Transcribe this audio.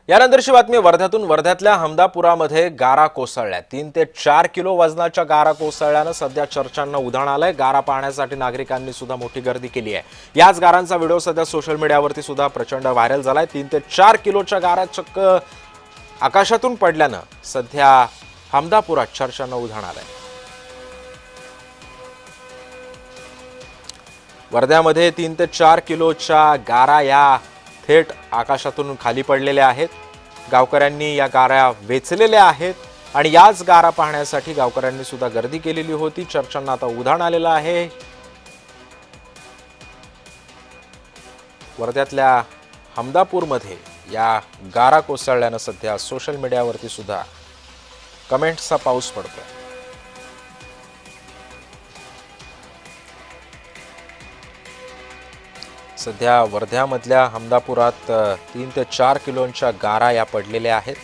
यानंतरची बातमी वर्ध्यातल्या हमदापुरामध्ये गारा कोसळल्या। 3 ते 4 किलो वजनाच्या गारा कोसळल्यानं सध्या चर्चांना उधाण आलंय। गारा पाहण्यासाठी नागरिकांनी सुद्धा मोठी गर्दी केली आहे। याच गारांचा व्हिडिओ सध्या सोशल मीडियावरती सुद्धा प्रचंड व्हायरल झालाय। 3 ते 4 किलोच्या गारा चक्क आकाशातून पडल्यानं सध्या हमदापुरात चर्चांना उधाण आलंय। वर्ध्यामध्ये 3 ते 4 किलोच्या गारा या थेट आकाशातून खाली पडलेल्या आहेत। गावकऱ्यांनी या गारा वेचलेल्या आहेत आणि याच गारा पाहण्यासाठी गावकऱ्यांनी सुद्धा गर्दी केलेली होती। चर्चांना आता उधाण आलेलं आहे। वर्ध्यातल्या हमदापूरमध्ये या गारा कोसळल्यानं सध्या सोशल मीडियावरती सुद्धा कमेंट्सचा पाऊस पडतोय। सध्या वर्ध्यामधल्या हमदापुरात 3 ते 4 किलोच्या गारा या पडलेल्या आहेत।